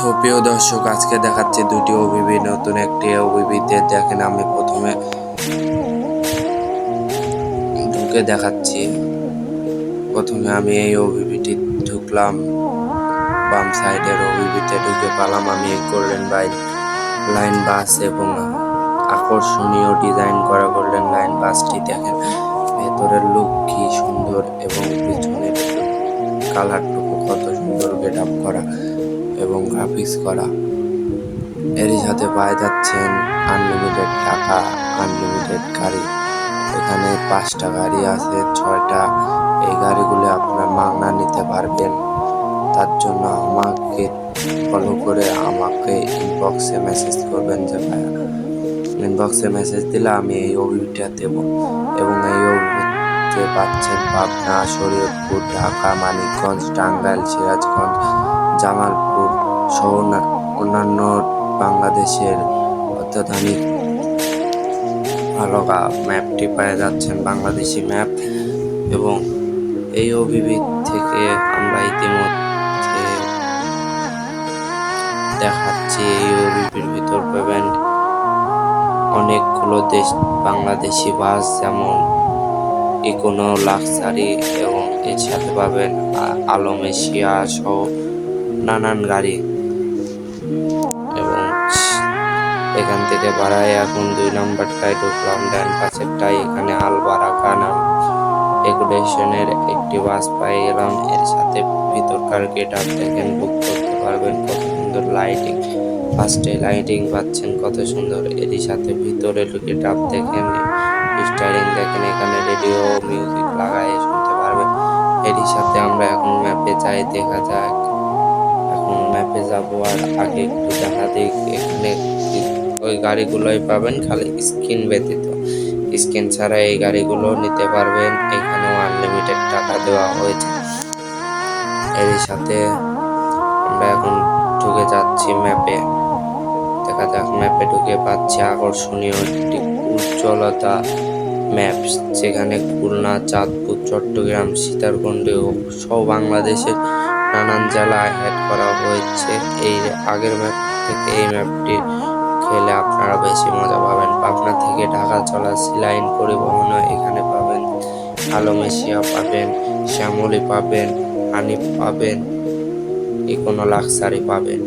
প্রিয় দর্শক, আজকে দেখাচ্ছি দুটি ওবিবি। নতুন একটি ওবিবিতে দেখেন, আমি প্রথমে ঢুকে দেখাচ্ছি। প্রথমে আমি এই ওবিবিটি ঢুকলাম, বাম সাইডের ওবিবিতে ঢুকে পেলাম আমি এই গোল্ডেন লাইন বাস এবং আকর্ষণীয় ডিজাইন করা গোল্ডেন লাইন বাসটি দেখেন। ভেতরের লুক কি সুন্দর এবং পিছনের কালারটুকু কত সুন্দর গেট আপ করা এবং গ্রাফিক্স করা। এরই সাথে পায়ে যাচ্ছেন আনলিমিটেড টাকা, আনলিমিটেড গাড়ি। এখানে 5টা গাড়ি আছে, 6টা। এই গাড়িগুলো আপনার মাগনা নিতে পারবেন। তার জন্য আমাকে ফলো করে আমাকে ইনবক্সে মেসেজ করবেন যে ভাইয়া। ইনবক্সে মেসেজ দিলে আমি এই ওবিবিটা দেব এবং এই ওবিবিতে পাচ্ছেন পাবনা, শরীয়তপুর, ঢাকা, মানিকগঞ্জ, টাঙ্গাইল, সিরাজগঞ্জ, জামালপুর সহ অন্যান্য বাংলাদেশের অত্যাধুনিক ভালো ম্যাপটি পেয়ে যাচ্ছেন, বাংলাদেশি ম্যাপ। এবং এই ওবিবি থেকে আমরা ইতিমধ্যে দেখাচ্ছি, এই ওবিবির ভিতর পাবেন অনেকগুলো বাংলাদেশি বাস, যেমন ইকোনো, লাক্সারি, এবং এর সাথে পাবেন আলম এশিয়া সহ নানান গাড়ি। এবং এখান থেকে বাড়ায় এখন 2 নম্বরটায় ঢুকলাম, ডান পাশেরটাই। এখানে আলবারাকা নাম এগুলেশনের একটি বাস পেয়ে গেলাম। এর সাথে ভিতরকার গেট আপ দেখেন, বুক করতে পারবেন। কত সুন্দর লাইটিং, ফার্স্টে লাইটিং পাচ্ছেন কত সুন্দর। এরই সাথে ভিতরে গেট আপ দেখেন, স্টারিং দেখেন, এখানে রেডিও মিউজিক লাগায় শুনতে পারবেন। এরই সাথে আমরা এখন ম্যাপে যাই, দেখা যাক। এখন ম্যাপে যাবো, আর আগে একটু দেখা দিই। এখানে ওই গাড়িগুলোই পাবেন, খালি স্ক্রিন ব্যতীত। স্ক্রিন ছাড়া এই গাড়িগুলো নিতে পারবেন। এখানেও আনলিমিটেড টাকা দেওয়া হয়েছে। এর সাথে আমরা এখন ঢুকে যাচ্ছি ম্যাপে, দেখা যাক। ম্যাপে ঢুকে পাচ্ছি আকর্ষণীয় একটি উজ্জ্বলতা ম্যাপ, যেখানে খুলনা, চাঁদপুর, চট্টগ্রাম, সীতাকুণ্ড সহ বাংলাদেশের নানান জেলা অ্যাড করা হয়েছে। এই আগের ম্যাপ থেকে এই ম্যাপটি খেলে আপনারা বেশি মজা পাবেন। পাবনা থেকে ঢাকা চলা সিলাইন পরিবহনও এখানে পাবেন। আলম এশিয়া পাবেন, শ্যামলী পাবেন, হানিফ পাবেন, ইকোনো, লাক্সারি পাবেন।